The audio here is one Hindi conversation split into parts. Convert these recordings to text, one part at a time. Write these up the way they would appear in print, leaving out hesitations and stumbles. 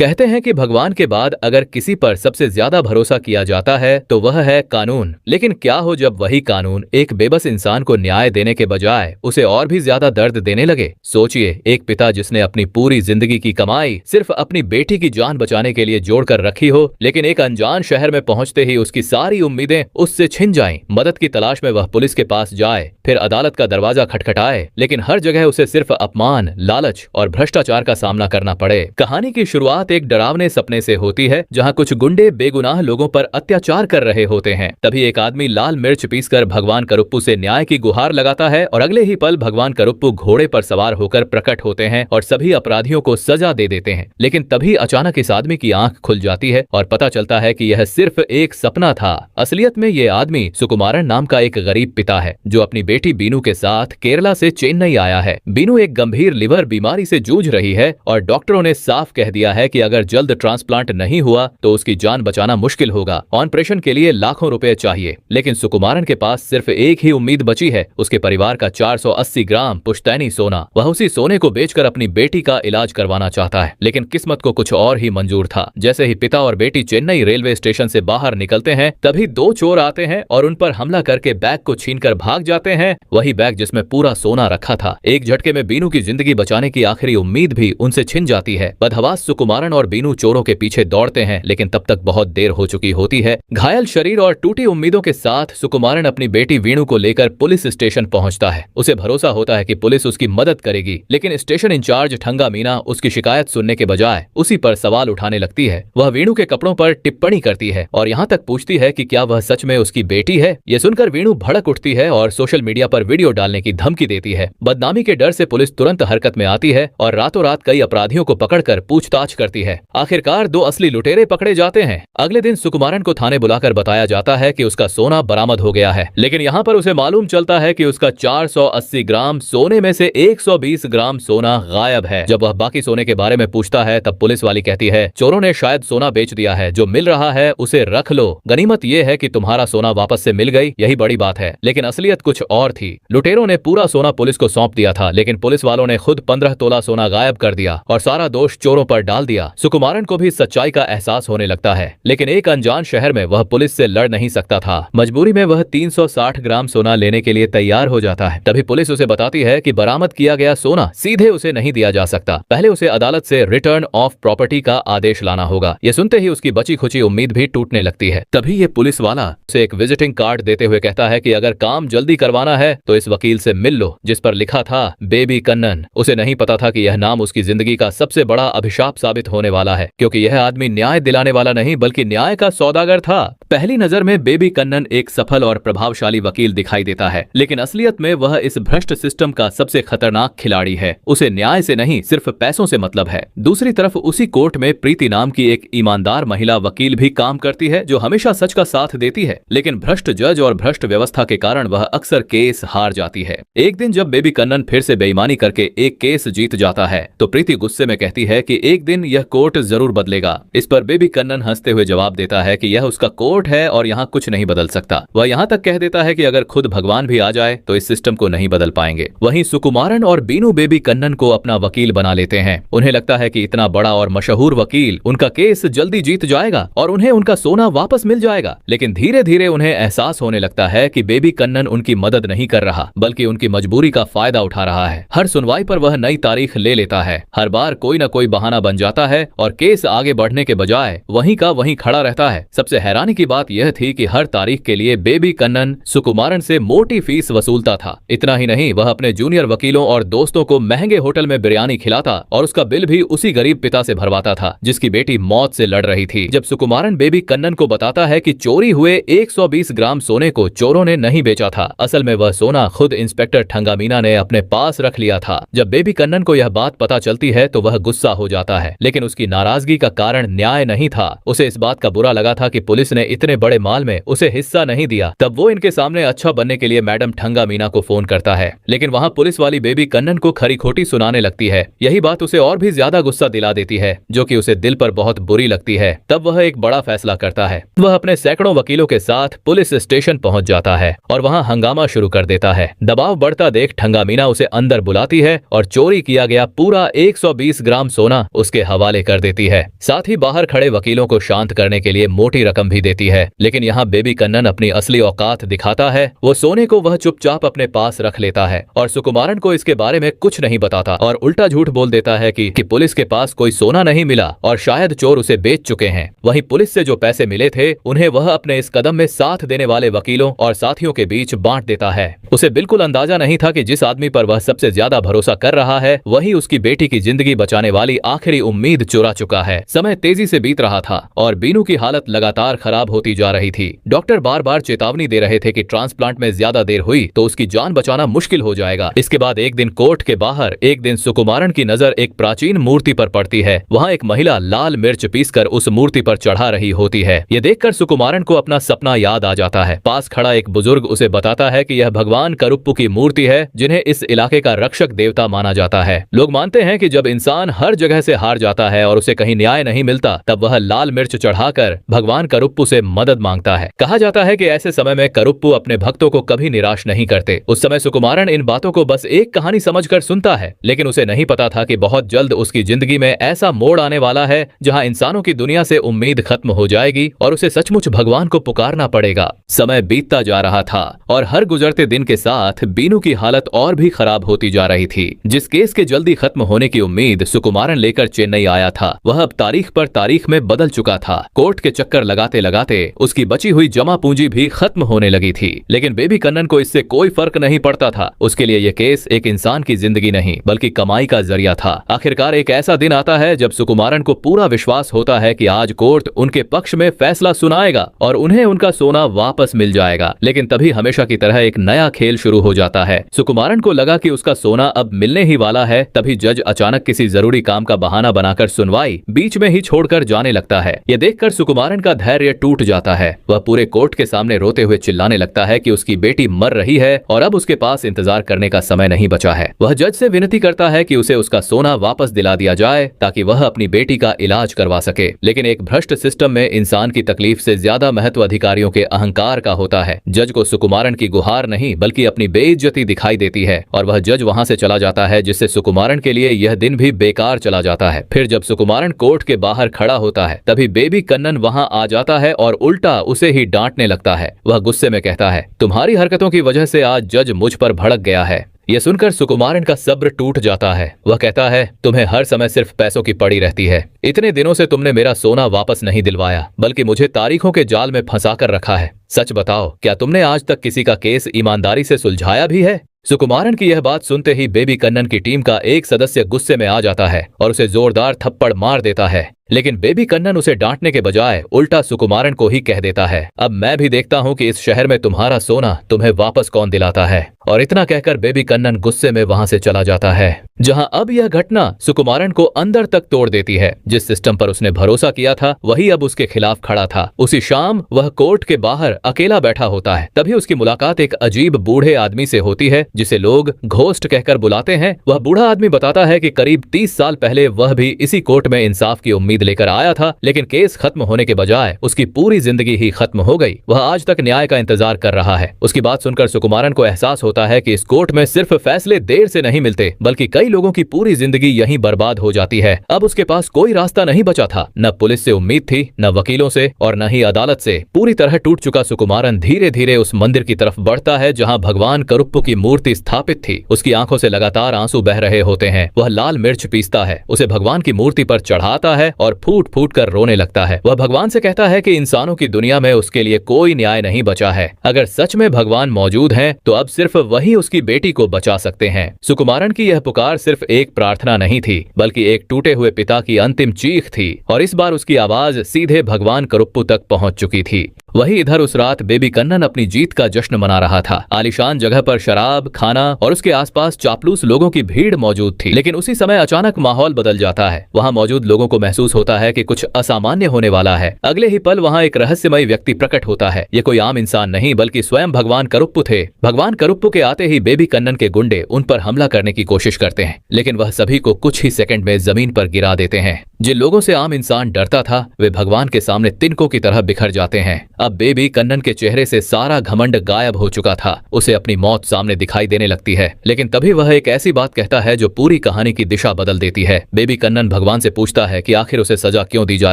कहते हैं कि भगवान के बाद अगर किसी पर सबसे ज्यादा भरोसा किया जाता है तो वह है कानून। लेकिन क्या हो जब वही कानून एक बेबस इंसान को न्याय देने के बजाय उसे और भी ज्यादा दर्द देने लगे। सोचिए, एक पिता जिसने अपनी पूरी जिंदगी की कमाई सिर्फ अपनी बेटी की जान बचाने के लिए जोड़ कर रखी हो, लेकिन एक अनजान शहर में पहुंचते ही उसकी सारी उम्मीदें उससे छिन जाएं। मदद की तलाश में वह पुलिस के पास जाए, फिर अदालत का दरवाजा खटखटाए, लेकिन हर जगह उसे सिर्फ अपमान, लालच और भ्रष्टाचार का सामना करना पड़े। कहानी की शुरुआत एक डरावने सपने से होती है जहां कुछ गुंडे बेगुनाह लोगों पर अत्याचार कर रहे होते हैं। तभी एक आदमी लाल मिर्च पीसकर भगवान करुप्पू से न्याय की गुहार लगाता है और अगले ही पल भगवान करुप्पू घोड़े पर सवार होकर प्रकट होते हैं और सभी अपराधियों को सजा दे देते हैं। लेकिन तभी अचानक इस आदमी की आंख खुल जाती है और पता चलता है कि यह सिर्फ एक सपना था। असलियत में ये आदमी सुकुमारन नाम का एक गरीब पिता है जो अपनी बेटी बीनू के साथ केरला से चेन्नई आया है। बीनू एक गंभीर लिवर बीमारी से जूझ रही है और डॉक्टरों ने साफ कह दिया है कि अगर जल्द ट्रांसप्लांट नहीं हुआ तो उसकी जान बचाना मुश्किल होगा। ऑपरेशन के लिए लाखों रुपए चाहिए। लेकिन सुकुमारन के पास सिर्फ एक ही उम्मीद बची है, उसके परिवार का 480 ग्राम पुश्तैनी सोना। वह उसी सोने को बेचकर अपनी बेटी का इलाज करवाना चाहता है। लेकिन किस्मत को कुछ और ही मंजूर था। जैसे ही पिता और बेटी चेन्नई रेलवे स्टेशन से बाहर निकलते हैं, तभी दो चोर आते हैं और उन पर हमला करके बैग को छीनकर भाग जाते हैं। वही बैग जिसमें पूरा सोना रखा था। एक झटके में बीनू की जिंदगी बचाने की आखिरी उम्मीद भी उनसे छिन जाती है। बदहवास सुकुमारन और बीनू चोरों के पीछे दौड़ते हैं, लेकिन तब तक बहुत देर हो चुकी होती है। घायल शरीर और टूटी उम्मीदों के साथ सुकुमारन अपनी बेटी वीणु को लेकर पुलिस स्टेशन पहुंचता है। उसे भरोसा होता है कि पुलिस उसकी मदद करेगी, लेकिन स्टेशन इंचार्ज ठंगा मीना उसकी शिकायत सुनने के बजाय उसी पर सवाल उठाने लगती है। वह वीणु के कपड़ों पर टिप्पणी करती है और यहाँ तक पूछती है कि क्या वह सच में उसकी बेटी है। ये सुनकर वीणु भड़क उठती है और सोशल मीडिया पर वीडियो डालने की धमकी देती है। बदनामी के डर से पुलिस तुरंत हरकत में आती है और रातों रात कई अपराधियों को पकड़कर पूछताछ करती है। आखिरकार दो असली लुटेरे पकड़े जाते हैं। अगले दिन सुकुमारन को थाने बुलाकर बताया जाता है कि उसका सोना बरामद हो गया है, लेकिन यहाँ पर उसे मालूम चलता है कि उसका 480 ग्राम सोने में से 120 ग्राम सोना गायब है। जब वह बाकी सोने के बारे में पूछता है तब पुलिस वाली कहती है, चोरों ने शायद सोना बेच दिया है, जो मिल रहा है उसे रख लो। गनीमत ये है कि तुम्हारा सोना वापस से मिल गई, यही बड़ी बात है। लेकिन असलियत कुछ और थी। लुटेरों ने पूरा सोना पुलिस को सौंप दिया था, लेकिन पुलिस वालों ने खुद 15 तोला सोना गायब कर दिया और सारा दोष चोरों पर डाल दिया। सुकुमारन को भी सच्चाई का एहसास होने लगता है, लेकिन एक अनजान शहर में वह पुलिस से लड़ नहीं सकता था। मजबूरी में वह 360 ग्राम सोना लेने के लिए तैयार हो जाता है। तभी पुलिस उसे बताती है कि बरामद किया गया सोना सीधे उसे नहीं दिया जा सकता, पहले उसे अदालत से रिटर्न ऑफ प्रॉपर्टी का आदेश लाना होगा। ये सुनते ही उसकी बची खुची उम्मीद भी टूटने लगती है। तभी ये पुलिस वाला उसे एक विजिटिंग कार्ड देते हुए कहता है कि अगर काम जल्दी करवाना है तो इस वकील से मिल लो जिस पर लिखा था बेबी कन्नन। उसे नहीं पता था कि यह नाम उसकी जिंदगी का सबसे बड़ा अभिशाप साबित होने वाला है, क्योंकि यह आदमी न्याय दिलाने वाला नहीं बल्कि न्याय का सौदागर था। पहली नजर में बेबी कन्नन एक सफल और प्रभावशाली वकील दिखाई देता है, लेकिन असलियत में वह इस भ्रष्ट सिस्टम का सबसे खतरनाक खिलाड़ी है। उसे न्याय से नहीं सिर्फ पैसों से मतलब है। दूसरी तरफ उसी कोर्ट में प्रीति नाम की एक ईमानदार महिला वकील भी काम करती है जो हमेशा सच का साथ देती है, लेकिन भ्रष्ट जज और भ्रष्ट व्यवस्था के कारण वह अक्सर केस हार जाती है। एक दिन जब बेबी कन्नन फिर से बेईमानी करके एक केस जीत जाता है तो प्रीति गुस्से में कहती है कि एक दिन यह कोर्ट जरूर बदलेगा। इस पर बेबी कन्नन हंसते हुए जवाब देता है कि यह उसका कोर्ट है और यहाँ कुछ नहीं बदल सकता। वह यहाँ तक कह देता है कि अगर खुद भगवान भी आ जाए तो इस सिस्टम को नहीं बदल पाएंगे। वहीं सुकुमारन और बीनू बेबी कन्नन को अपना वकील बना लेते हैं। उन्हें लगता है कि इतना बड़ा और मशहूर वकील उनका केस जल्दी जीत जाएगा और उन्हें उनका सोना वापस मिल जाएगा। लेकिन धीरे धीरे उन्हें एहसास होने लगता है कि बेबी कन्नन उनकी मदद नहीं कर रहा बल्कि उनकी मजबूरी का फायदा उठा रहा है। हर सुनवाई पर वह नई तारीख ले लेता है। हर बार कोई न कोई बहाना बन जाता है और केस आगे बढ़ने के बजाय वहीं का वहीं खड़ा रहता है। सबसे हैरानी की बात यह थी कि हर तारीख के लिए बेबी कन्नन सुकुमारन से मोटी फीस वसूलता था। इतना ही नहीं, वह अपने जूनियर वकीलों और दोस्तों को महंगे होटल में बिरयानी खिलाता और उसका बिल भी उसी गरीब पिता से भरवाता था जिसकी बेटी मौत से लड़ रही थी। जब सुकुमारन बेबी कन्नन को बताता है कि चोरी हुए 120 ग्राम सोने को चोरों ने नहीं बेचा था, असल में वह सोना खुद इंस्पेक्टर ठंगा मीना ने अपने पास रख लिया था। जब बेबी कन्नन को यह बात पता चलती है तो वह गुस्सा हो जाता है, लेकिन उसकी नाराजगी का कारण न्याय नहीं था। उसे इस बात का बुरा लगा था कि पुलिस ने इतने बड़े माल में उसे हिस्सा नहीं दिया। तब वो इनके सामने अच्छा बनने के लिए मैडम ठंगा मीना को फोन करता है, लेकिन वहाँ पुलिस वाली बेबी कन्नन को खरी खोटी सुनाने लगती है। यही बात उसे और भी ज्यादा गुस्सा दिला देती है, जो कि उसे दिल पर बहुत बुरी लगती है। तब वह एक बड़ा फैसला करता है। वह अपने सैकड़ों वकीलों के साथ पुलिस स्टेशन पहुंच जाता है और वहां हंगामा शुरू कर देता है। दबाव बढ़ता देख ठंगा मीना उसे अंदर बुलाती है और चोरी किया गया पूरा 120 ग्राम सोना उसके हवाले हवाले कर देती है। साथ ही बाहर खड़े वकीलों को शांत करने के लिए मोटी रकम भी देती है। लेकिन यहाँ बेबी कन्नन अपनी असली औकात दिखाता है। वो सोने को वह चुपचाप अपने पास रख लेता है और सुकुमारन को इसके बारे में कुछ नहीं बताता और उल्टा झूठ बोल देता है कि पुलिस के पास कोई सोना नहीं मिला और शायद चोर उसे बेच चुके हैं। वहीं पुलिस से जो पैसे मिले थे उन्हें वह अपने इस कदम में साथ देने वाले वकीलों और साथियों के बीच बांट देता है। उसे बिल्कुल अंदाजा नहीं था कि जिस आदमी पर वह सबसे ज्यादा भरोसा कर रहा है वही उसकी बेटी की जिंदगी बचाने वाली आखिरी उम्मीद चुरा चुका है। समय तेजी से बीत रहा था और बीनू की हालत लगातार खराब होती जा रही थी। डॉक्टर बार बार चेतावनी दे रहे थे कि ट्रांसप्लांट में ज्यादा देर हुई तो उसकी जान बचाना मुश्किल हो जाएगा। इसके बाद एक दिन कोर्ट के बाहर एक दिन सुकुमारन की नजर एक प्राचीन मूर्ति पर पड़ती है। वहाँ एक महिला लाल मिर्च पीसकर उस मूर्ति पर चढ़ा रही होती है। ये देखकर सुकुमारन को अपना सपना याद आ जाता है। पास खड़ा एक बुजुर्ग उसे बताता है कि यह भगवान करुप्पू की मूर्ति है जिन्हें इस इलाके का रक्षक देवता माना जाता है। लोग मानते हैं कि जब इंसान हर जगह से हार जाता है और उसे कहीं न्याय नहीं मिलता तब वह लाल मिर्च चढ़ाकर भगवान करुप्पू से मदद मांगता है। कहा जाता है कि ऐसे समय में करुप्पू अपने भक्तों को कभी निराश नहीं करते। उस समय सुकुमारन इन बातों को बस एक कहानी समझकर सुनता है, लेकिन उसे नहीं पता था कि बहुत जल्द उसकी जिंदगी में ऐसा मोड़ आने वाला है जहां इंसानों की दुनिया से उम्मीद खत्म हो जाएगी और उसे सचमुच भगवान को पुकारना पड़ेगा। समय बीतता जा रहा था और हर गुजरते दिन के साथ बीनू की हालत और भी खराब होती जा रही थी। जिस केस के जल्दी खत्म होने की उम्मीद सुकुमारन लेकर चेन्नई आया था वह अब तारीख पर तारीख में बदल चुका था। कोर्ट के चक्कर लगाते लगाते उसकी बची हुई जमा पूंजी भी खत्म होने लगी थी। लेकिन बेबी कन्नन को इससे कोई फर्क नहीं पड़ता था। उसके लिए यह केस एक इंसान की जिंदगी नहीं बल्कि कमाई का जरिया था। आखिरकार एक ऐसा दिन आता है जब सुकुमारन को पूरा विश्वास होता है कि आज कोर्ट उनके पक्ष में फैसला सुनाएगा और उन्हें उनका सोना वापस मिल जाएगा। लेकिन तभी हमेशा की तरह एक नया खेल शुरू हो जाता है। सुकुमारन को लगा कि उसका सोना अब मिलने ही वाला है, तभी जज अचानक किसी जरूरी काम का बहाना बनाकर सुनवाई बीच में ही छोड़कर जाने लगता है। यह देखकर सुकुमारन का धैर्य टूट जाता है। वह पूरे कोर्ट के सामने रोते हुए चिल्लाने लगता है कि उसकी बेटी मर रही है और अब उसके पास इंतजार करने का समय नहीं बचा है। वह जज से विनती करता है कि उसे उसका सोना वापस दिला दिया जाए ताकि वह अपनी बेटी का इलाज करवा सके। लेकिन एक भ्रष्ट सिस्टम में इंसान की तकलीफ से ज्यादा महत्व अधिकारियों के अहंकार का होता है। जज को सुकुमारन की गुहार नहीं बल्कि अपनी बेइज्जती दिखाई देती है और वह जज वहां से चला जाता है, जिससे सुकुमारन के लिए यह दिन भी बेकार चला जाता है। फिर जब सुकुमारन कोर्ट के बाहर खड़ा होता है तभी बेबी कन्नन वहां आ जाता है और उल्टा उसे ही डांटने लगता है। वह गुस्से में कहता है, तुम्हारी हरकतों की वजह से आज जज मुझ पर भड़क गया है। यह सुनकर सुकुमारन का सब्र टूट जाता है। वह कहता है, तुम्हें हर समय सिर्फ पैसों की पड़ी रहती है। इतने दिनों से तुमने मेरा सोना वापस नहीं दिलवाया बल्कि मुझे तारीखों के जाल में फंसा कर रखा है। सच बताओ, क्या तुमने आज तक किसी का केस ईमानदारी से सुलझाया भी है? सुकुमारन की यह बात सुनते ही बेबी कन्नन की टीम का एक सदस्य गुस्से में आ जाता है और उसे जोरदार थप्पड़ मार देता है। लेकिन बेबी कन्नन उसे डांटने के बजाय उल्टा सुकुमारन को ही कह देता है, अब मैं भी देखता हूँ कि इस शहर में तुम्हारा सोना तुम्हें वापस कौन दिलाता है। और इतना कहकर बेबी कन्नन गुस्से में वहां से चला जाता है। जहां अब यह घटना सुकुमारन को अंदर तक तोड़ देती है। जिस सिस्टम पर उसने भरोसा किया था वही अब उसके खिलाफ खड़ा था। उसी शाम वह कोर्ट के बाहर अकेला बैठा होता है। तभी उसकी मुलाकात एक अजीब बूढ़े आदमी से होती है जिसे लोग घोस्ट कहकर बुलाते हैं। वह बूढ़ा आदमी बताता है कि करीब 30 साल पहले वह भी इसी कोर्ट में इंसाफ की उम्मीद लेकर आया था, लेकिन केस खत्म होने के बजाय उसकी पूरी जिंदगी ही खत्म हो गई। वह आज तक न्याय का इंतजार कर रहा है। उसकी बात सुनकर सुकुमारन को एहसास होता है कि इस कोर्ट में सिर्फ फैसले देर से नहीं मिलते बल्कि कई लोगों की पूरी जिंदगी यहीं बर्बाद हो जाती है। अब उसके पास कोई रास्ता नहीं बचा था। न पुलिस से उम्मीद थी, न वकीलों से और न ही अदालत से। पूरी तरह टूट चुका सुकुमारन धीरे धीरे उस मंदिर की तरफ बढ़ता है जहां भगवान करुप्पू की मूर्ति स्थापित थी। उसकी आंखों से लगातार आंसू बह रहे होते हैं। वह लाल मिर्च पीसता है, उसे भगवान की मूर्ति पर चढ़ाता है और फूट फूट कर रोने लगता है। वह भगवान से कहता है कि इंसानों की दुनिया में उसके लिए कोई न्याय नहीं बचा है। अगर सच में भगवान मौजूद हैं, तो अब सिर्फ वही उसकी बेटी को बचा सकते हैं। सुकुमारन की यह पुकार सिर्फ एक प्रार्थना नहीं थी बल्कि एक टूटे हुए पिता की अंतिम चीख थी और इस बार उसकी आवाज सीधे भगवान करुप्पू तक पहुंच चुकी थी। वहीं इधर उस रात बेबी कन्नन अपनी जीत का जश्न मना रहा था। आलीशान जगह पर शराब, खाना और उसके आसपास चापलूस लोगों की भीड़ मौजूद थी। लेकिन उसी समय अचानक माहौल बदल जाता है। वहां मौजूद लोगों को महसूस होता है कि कुछ असामान्य होने वाला है। अगले ही पल वहां एक रहस्यमय व्यक्ति प्रकट होता है। ये कोई आम इंसान नहीं बल्कि स्वयं भगवान करुप्पू थे। भगवान करुप्पू के आते ही बेबी कन्नन के गुंडे उन पर हमला करने की कोशिश करते हैं, लेकिन वह सभी को कुछ ही सेकंड में जमीन पर गिरा देते हैं। जिन लोगों से आम इंसान डरता था वे भगवान के सामने तिनकों की तरह बिखर जाते हैं। अब बेबी कन्नन के चेहरे से सारा घमंड गायब हो चुका था। उसे अपनी मौत सामने दिखाई देने लगती है, लेकिन तभी वह एक ऐसी बात कहता है जो पूरी कहानी की दिशा बदल देती है। बेबी कन्नन भगवान से पूछता है कि आखिर उसे सजा क्यों दी जा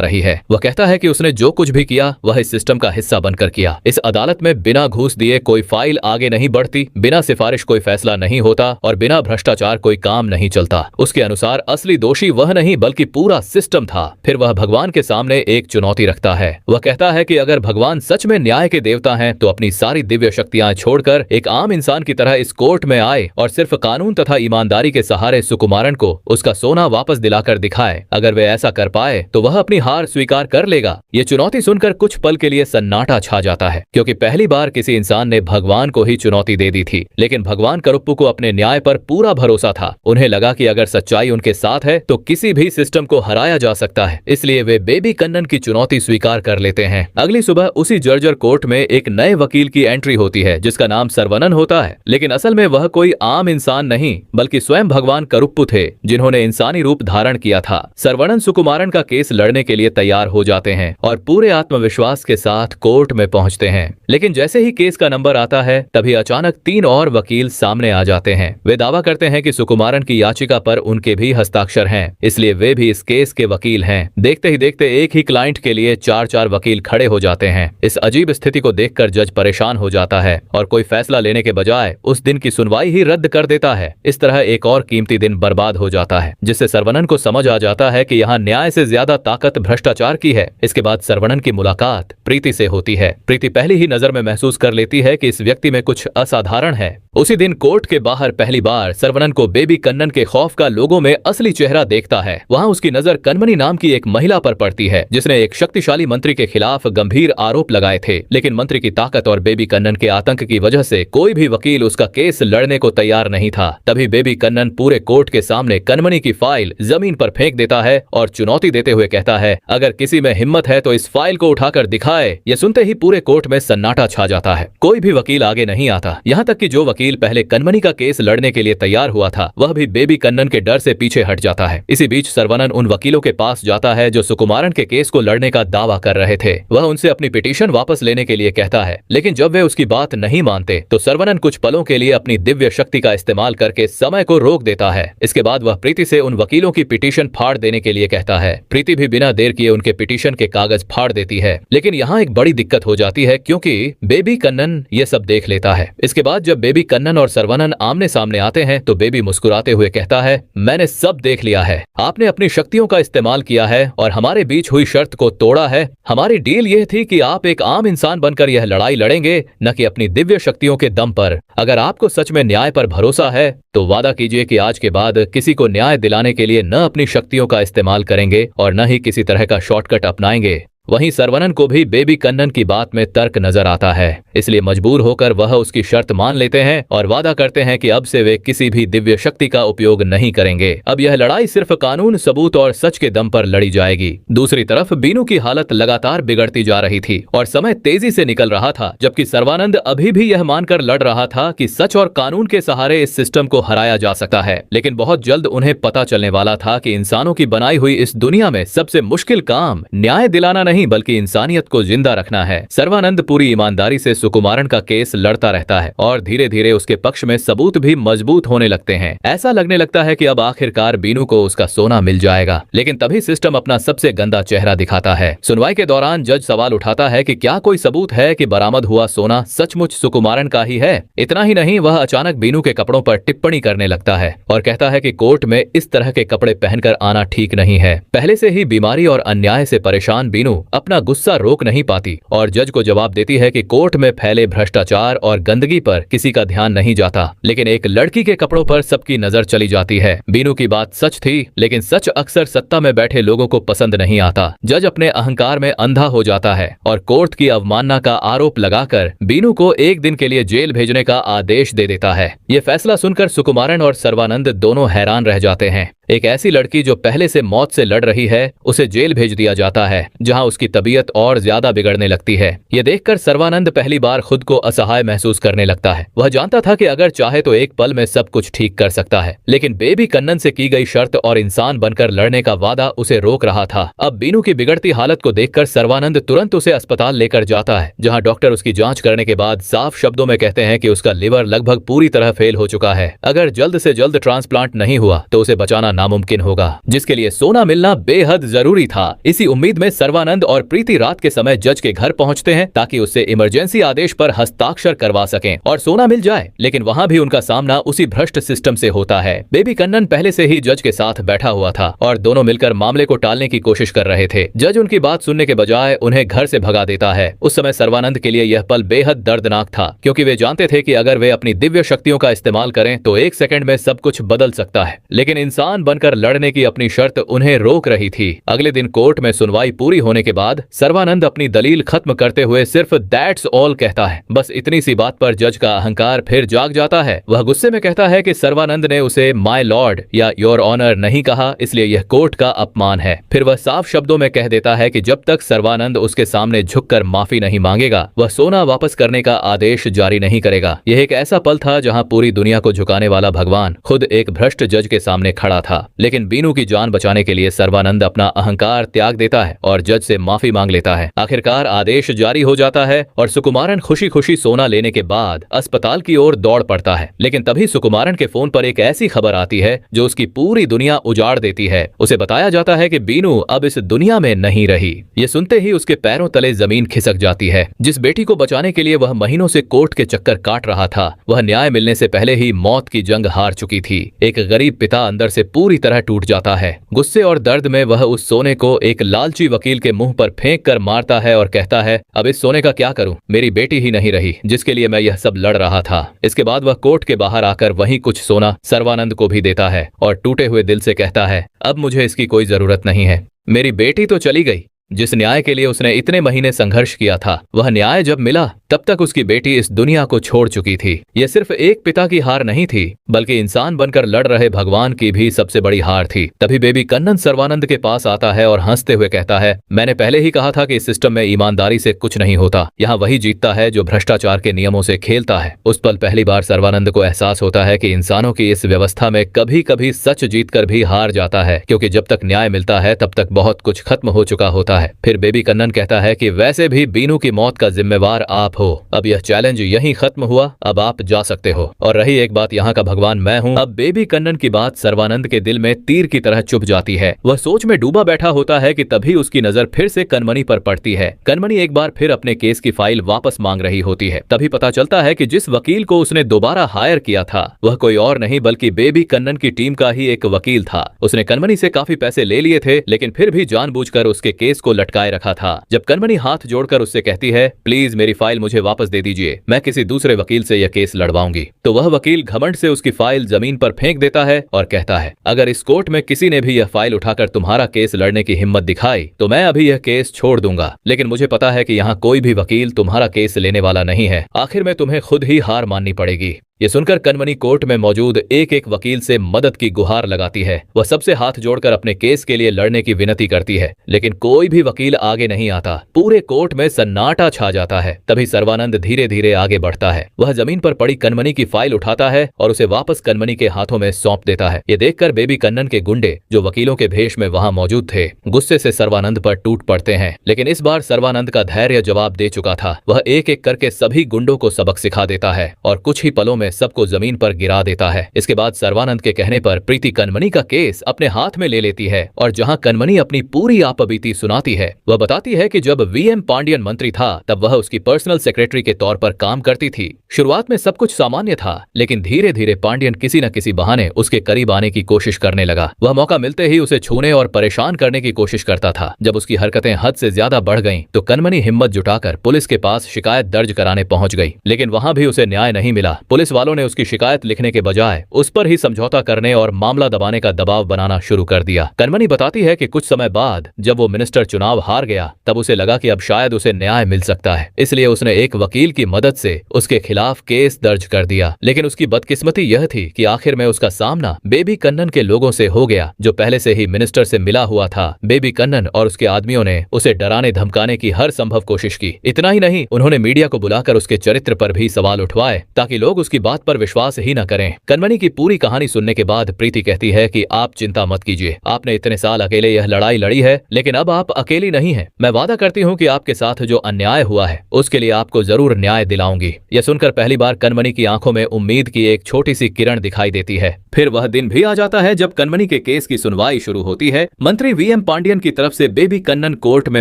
रही है। वह कहता है कि उसने जो कुछ भी किया वह इस सिस्टम का हिस्सा बनकर किया। इस अदालत में बिना घूस दिए कोई फाइल आगे नहीं बढ़ती, बिना सिफारिश कोई फैसला नहीं होता और बिना भ्रष्टाचार कोई काम नहीं चलता। उसके अनुसार असली दोषी वह नहीं बल्कि पूरा सिस्टम था। फिर वह भगवान के सामने एक चुनौती रखता है। वह कहता है कि अगर भगवान सच में न्याय के देवता हैं तो अपनी सारी दिव्य शक्तियां छोड़कर एक आम इंसान की तरह इस कोर्ट में आए और सिर्फ कानून तथा ईमानदारी के सहारे सुकुमारन को उसका सोना वापस दिलाकर दिखाए। अगर वे ऐसा कर पाए तो वह अपनी हार स्वीकार कर लेगा। ये चुनौती सुनकर कुछ पल के लिए सन्नाटा छा जाता है, क्योंकि पहली बार किसी इंसान ने भगवान को ही चुनौती दे दी थी। लेकिन भगवान करुप्पू को अपने न्याय पर पूरा भरोसा था। उन्हें लगा कि अगर सच्चाई उनके साथ है तो किसी भी सिस्टम को हराया जा सकता है। इसलिए वे बेबी कन्नन की चुनौती स्वीकार कर लेते हैं। अगली सुबह उसी जर्जर कोर्ट में एक नए वकील की एंट्री होती है जिसका नाम सरवनन होता है। लेकिन असल में वह कोई आम इंसान नहीं बल्कि स्वयं भगवान करुप्पू थे, जिन्होंने इंसानी रूप धारण किया था। सरवनन सुकुमारन का केस लड़ने के लिए तैयार हो जाते हैं और पूरे आत्मविश्वास के साथ कोर्ट में पहुंचते हैं। लेकिन जैसे ही केस का नंबर आता है तभी अचानक 3 और वकील सामने आ जाते हैं। वे दावा करते हैं कि सुकुमारन की याचिका पर उनके भी हस्ताक्षर हैं, इसलिए वे भी इस केस के वकील हैं। देखते ही देखते एक ही क्लाइंट के लिए 4-4 वकील खड़े हो जाते हैं। इस अजीब स्थिति को देखकर जज परेशान हो जाता है और कोई फैसला लेने के बजाय उस दिन की सुनवाई ही रद्द कर देता है। इस तरह एक और कीमती दिन बर्बाद हो जाता है, जिससे सरवनन को समझ आ जाता है कि यहाँ न्याय से ज्यादा ताकत भ्रष्टाचार की है। इसके बाद सरवनन की मुलाकात प्रीति से होती है। प्रीति पहली ही नजर में महसूस कर लेती है कि इस व्यक्ति में कुछ असाधारण है। उसी दिन कोर्ट के बाहर पहली बार सरवनन को बेबी कन्नन के खौफ का लोगों में असली चेहरा देखता है। वहाँ उसकी नजर कनमनी नाम की एक महिला पर पड़ती है जिसने एक शक्तिशाली मंत्री के खिलाफ गंभीर आरोप लगाए थे। लेकिन मंत्री की ताकत और बेबी कन्नन के आतंक की वजह से कोई भी वकील उसका केस लड़ने को तैयार नहीं था। तभी बेबी कन्नन पूरे कोर्ट के सामने कनमनी की फाइल जमीन पर फेंक देता है और चुनौती देते हुए कहता है, अगर किसी में हिम्मत है तो इस फाइल को उठाकर दिखाए। यह सुनते ही पूरे कोर्ट में सन्नाटा छा जाता है। कोई भी वकील आगे नहीं आता। यहाँ तक कि जो वकील पहले कनमनी का केस लड़ने के लिए तैयार हुआ था वह भी बेबी कन्नन के डर से पीछे हट जाता है। इसी बीच सरवनन उन वकीलों के पास जाता है जो सुकुमारन के केस को लड़ने का दावा कर रहे थे। वह उनसे अपनी पिटीशन वापस लेने के लिए कहता है, लेकिन जब वे उसकी बात नहीं मानते तो सरवनन कुछ पलों के लिए अपनी दिव्य शक्ति का इस्तेमाल करके समय को रोक देता है। इसके बाद वह प्रीति से उन वकीलों की पिटीशन फाड़ देने के लिए कहता है। प्रीति भी बिना देर किए उनके पिटीशन के कागज फाड़ देती है। लेकिन यहाँ एक बड़ी दिक्कत हो जाती है क्योंकि बेबी कन्नन ये सब देख लेता है। इसके बाद जब बेबी कन्नन और सरवनन आमने सामने आते हैं तो बेबी मुस्कुराते हुए कहता है, मैंने सब देख लिया है। आपने अपनी शक्तियों का इस्तेमाल किया है और हमारे बीच हुई शर्त को तोड़ा है। हमारी डील यह थी कि आप एक आम इंसान बनकर यह लड़ाई लड़ेंगे, न कि अपनी दिव्य शक्तियों के दम पर। अगर आपको सच में न्याय पर भरोसा है तो वादा कीजिए कि आज के बाद किसी को न्याय दिलाने के लिए न अपनी शक्तियों का इस्तेमाल करेंगे और न ही किसी तरह का शॉर्टकट अपनाएंगे। वहीं सरवनन को भी बेबी कन्नन की बात में तर्क नजर आता है, इसलिए मजबूर होकर वह उसकी शर्त मान लेते हैं और वादा करते हैं कि अब से वे किसी भी दिव्य शक्ति का उपयोग नहीं करेंगे। अब यह लड़ाई सिर्फ कानून, सबूत और सच के दम पर लड़ी जाएगी। दूसरी तरफ बीनू की हालत लगातार बिगड़ती जा रही थी और समय तेजी से निकल रहा था, जबकि सर्वानंद अभी भी यह मानकर लड़ रहा था कि सच और कानून के सहारे इस सिस्टम को हराया जा सकता है। लेकिन बहुत जल्द उन्हें पता चलने वाला था कि इंसानों की बनाई हुई इस दुनिया में सबसे मुश्किल काम न्याय दिलाना नहीं बल्कि इंसानियत को जिंदा रखना है। सर्वानंद पूरी ईमानदारी से सुकुमारन का केस लड़ता रहता है और धीरे धीरे उसके पक्ष में सबूत भी मजबूत होने लगते हैं। ऐसा लगने लगता है कि अब आखिरकार बीनू को उसका सोना मिल जाएगा। लेकिन तभी सिस्टम अपना सबसे गंदा चेहरा दिखाता है। सुनवाई के दौरान जज सवाल उठाता है कि क्या कोई सबूत है कि बरामद हुआ सोना सचमुच सुकुमारन का ही है। इतना ही नहीं, वह अचानक बीनू के कपड़ों पर टिप्पणी करने लगता है और कहता है कि कोर्ट में इस तरह के कपड़े पहनकर आना ठीक नहीं है। पहले से ही बीमारी और अन्याय से परेशान बीनू अपना गुस्सा रोक नहीं पाती और जज को जवाब देती है कि कोर्ट में फैले भ्रष्टाचार और गंदगी पर किसी का ध्यान नहीं जाता, लेकिन एक लड़की के कपड़ों पर सबकी नजर चली जाती है। बीनू की बात सच थी, लेकिन सच अक्सर सत्ता में बैठे लोगों को पसंद नहीं आता। जज अपने अहंकार में अंधा हो जाता है और कोर्ट की अवमानना का आरोप लगाकर बीनू को 1 दिन के लिए जेल भेजने का आदेश दे देता है। ये फैसला सुनकर सुकुमारन और सर्वानंद दोनों हैरान रह जाते हैं। एक ऐसी लड़की जो पहले से मौत से लड़ रही है, उसे जेल भेज दिया जाता है, जहां उसकी तबीयत और ज्यादा बिगड़ने लगती है। ये देखकर सर्वानंद पहली बार खुद को असहाय महसूस करने लगता है। वह जानता था कि अगर चाहे तो एक पल में सब कुछ ठीक कर सकता है, लेकिन बेबी कन्नन से की गई शर्त और इंसान बनकर लड़ने का वादा उसे रोक रहा था। अब बीनू की बिगड़ती हालत को देखकर सर्वानंद तुरंत उसे अस्पताल लेकर जाता है, जहां डॉक्टर उसकी जांच करने के बाद साफ शब्दों में कहते हैं कि उसका लिवर लगभग पूरी तरह फेल हो चुका है। अगर जल्द से जल्द ट्रांसप्लांट नहीं हुआ तो उसे बचाना नामुमकिन होगा, जिसके लिए सोना मिलना बेहद जरूरी था। इसी उम्मीद में सर्वानंद और प्रीति रात के समय जज के घर पहुंचते हैं ताकि उससे इमरजेंसी आदेश पर हस्ताक्षर करवा सकें और सोना मिल जाए, लेकिन वहां भी उनका सामना उसी भ्रष्ट सिस्टम से होता है। बेबी कन्नन पहले से ही जज के साथ बैठा हुआ था और दोनों मिलकर मामले को टालने की कोशिश कर रहे थे। जज उनकी बात सुनने के बजाय उन्हें घर से भगा देता है। उस समय सर्वानंद के लिए यह पल बेहद दर्दनाक था, क्योंकि वे जानते थे कि अगर वे अपनी दिव्य शक्तियों का इस्तेमाल करें तो एक सेकंड में सब कुछ बदल सकता है, लेकिन इंसान बनकर लड़ने की अपनी शर्त उन्हें रोक रही थी। अगले दिन कोर्ट में सुनवाई पूरी होने के बाद सर्वानंद अपनी दलील खत्म करते हुए सिर्फ दैट्स ऑल कहता है। बस इतनी सी बात पर जज का अहंकार फिर जाग जाता है। वह गुस्से में कहता है कि सर्वानंद ने उसे माय लॉर्ड या योर ऑनर नहीं कहा, इसलिए यह कोर्ट का अपमान है। फिर वह साफ शब्दों में कह देता है कि जब तक सर्वानंद उसके सामने झुककर माफी नहीं मांगेगा, वह सोना वापस करने का आदेश जारी नहीं करेगा। यह एक ऐसा पल था जहां पूरी दुनिया को झुकाने वाला भगवान खुद एक भ्रष्ट जज के सामने खड़ा था। लेकिन बीनू की जान बचाने के लिए सर्वानंद अपना अहंकार त्याग देता है और जज से माफी मांग लेता है। आखिरकार आदेश जारी हो जाता है और सुकुमारन खुशी खुशी सोना लेने के बाद अस्पताल की ओर दौड़ पड़ता है। लेकिन तभी सुकुमारन के फोन पर एक ऐसी खबर आती है जो उसकी पूरी दुनिया उजाड़ देती है। उसे बताया जाता है कि बीनू अब इस दुनिया में नहीं रही। ये सुनते ही उसके पैरों तले जमीन खिसक जाती है। जिस बेटी को बचाने के लिए वह महीनों से कोर्ट के चक्कर काट रहा था, वह न्याय मिलने से पहले ही मौत की जंग हार चुकी थी। एक गरीब पिता अंदर से पूरी तरह टूट जाता है। गुस्से और दर्द में वह उस सोने को एक लालची वकील के मुंह पर फेंक कर मारता है और कहता है, अब इस सोने का क्या करूं? मेरी बेटी ही नहीं रही जिसके लिए मैं यह सब लड़ रहा था। इसके बाद वह कोर्ट के बाहर आकर वहीं कुछ सोना सर्वानंद को भी देता है और टूटे हुए दिल से कहता है, अब मुझे इसकी कोई जरूरत नहीं है। मेरी बेटी तो चली गई। जिस न्याय के लिए उसने इतने महीने संघर्ष किया था, वह न्याय जब मिला तब तक उसकी बेटी इस दुनिया को छोड़ चुकी थी। यह सिर्फ एक पिता की हार नहीं थी, बल्कि इंसान बनकर लड़ रहे भगवान की भी सबसे बड़ी हार थी। तभी बेबी कन्नन सर्वानंद के पास आता है और हंसते हुए कहता है, मैंने पहले ही कहा था कि इस सिस्टम में ईमानदारी से कुछ नहीं होता। यहाँ वही जीतता है जो भ्रष्टाचार के नियमों से खेलता है। उस पल पहली बार सर्वानंद को एहसास होता है कि इंसानों की इस व्यवस्था में कभी कभी सच जीतकर भी हार जाता है, क्योंकि जब तक न्याय मिलता है तब तक बहुत कुछ खत्म हो चुका होता है। फिर बेबी कन्नन कहता है कि वैसे भी बीनू की मौत का जिम्मेवार आप हो। अब यह चैलेंज यहीं खत्म हुआ, अब आप जा सकते हो। और रही एक बात, यहाँ का भगवान मैं हूँ। अब बेबी कन्नन की बात सर्वानंद के दिल में तीर की तरह चुभ जाती है। वह सोच में डूबा बैठा होता है कि तभी उसकी नजर फिर से कनमनी पर पड़ती है। कनमनी एक बार फिर अपने केस की फाइल वापस मांग रही होती है। तभी पता चलता है कि जिस वकील को उसने दोबारा हायर किया था वह कोई और नहीं बल्कि बेबी कन्नन की टीम का ही एक वकील था। उसने कनमनी से काफी पैसे ले लिए थे, लेकिन फिर भी जानबूझकर उसके केस को लटकाए रखा था। जब कनमनी हाथ जोड़कर उससे कहती है, प्लीज मेरी फाइल मुझे वापस दे दीजिए, मैं किसी दूसरे वकील से यह केस लड़वाऊंगी, तो वह वकील घमंड से उसकी फाइल जमीन पर फेंक देता है और कहता है, अगर इस कोर्ट में किसी ने भी यह फाइल उठाकर तुम्हारा केस लड़ने की हिम्मत दिखाई तो मैं अभी यह केस छोड़ दूंगा। लेकिन मुझे पता है कि यहाँ कोई भी वकील तुम्हारा केस लेने वाला नहीं है। आखिर में तुम्हें खुद ही हार माननी पड़ेगी। ये सुनकर कनमनी कोर्ट में मौजूद एक एक वकील से मदद की गुहार लगाती है। वह सबसे हाथ जोड़कर अपने केस के लिए लड़ने की विनती करती है, लेकिन कोई भी वकील आगे नहीं आता। पूरे कोर्ट में सन्नाटा छा जाता है। तभी सर्वानंद धीरे धीरे आगे बढ़ता है। वह जमीन पर पड़ी कनमनी की फाइल उठाता है और उसे वापस कनमनी के हाथों में सौंप देता है। ये देखकर बेबी कन्नन के गुंडे, जो वकीलों के भेष में वहां मौजूद थे, गुस्से से सर्वानंद पर टूट पड़ते हैं। लेकिन इस बार सर्वानंद का धैर्य जवाब दे चुका था। वह एक एक करके सभी गुंडों को सबक सिखा देता है और कुछ ही पलों में सबको जमीन पर गिरा देता है। इसके बाद सर्वानंद के कहने पर प्रीति कनमनी का केस अपने हाथ में ले लेती है और जहां कनमनी अपनी पूरी आपबीती सुनाती है, वह बताती है कि जब वीएम पांडियन मंत्री था तब वह उसकी पर्सनल सेक्रेटरी के तौर पर काम करती थी। शुरुआत में सब कुछ सामान्य था, लेकिन धीरे धीरे पांडियन किसी न किसी बहाने उसके करीब आने की कोशिश करने लगा। वह मौका मिलते ही उसे छूने और परेशान करने की कोशिश करता था। जब उसकी हरकतें हद से ज्यादा बढ़ गईं, तो कनमनी हिम्मत जुटाकर पुलिस के पास शिकायत दर्ज कराने पहुंच गई, लेकिन वहां भी उसे न्याय नहीं मिला। पुलिस वालों ने उसकी शिकायत लिखने के बजाय उस पर ही समझौता करने और मामला दबाने का दबाव बनाना शुरू कर दिया। कनमनी बताती है कि कुछ समय बाद जब वो मिनिस्टर चुनाव हार गया तब उसे लगा कि अब शायद उसे न्याय मिल सकता है, इसलिए उसने एक वकील की मदद से उसके खिलाफ केस दर्ज कर दिया। लेकिन उसकी बदकिस्मती यह थी कि आखिर में उसका सामना बेबी कन्नन के लोगों से हो गया, जो पहले से ही मिनिस्टर से मिला हुआ था। बेबी कन्नन और उसके आदमियों ने उसे डराने धमकाने की हर संभव कोशिश की। इतना ही नहीं, उन्होंने मीडिया को बुलाकर उसके चरित्र पर भी सवाल उठवाए ताकि लोग उसकी बात पर विश्वास ही न करें। कनमनी की पूरी कहानी सुनने के बाद प्रीति कहती है कि आप चिंता मत कीजिए, आपने इतने साल अकेले यह लड़ाई लड़ी है, लेकिन अब आप अकेली नहीं हैं। मैं वादा करती हूँ कि आपके साथ जो अन्याय हुआ है उसके लिए आपको जरूर न्याय दिलाऊंगी। यह सुनकर पहली बार कनमनी की आंखों में उम्मीद की एक छोटी सी किरण दिखाई देती है। फिर वह दिन भी आ जाता है जब कनमनी के केस की सुनवाई शुरू होती है। मंत्री वीएम पांडियन की तरफ से बेबी कन्नन कोर्ट में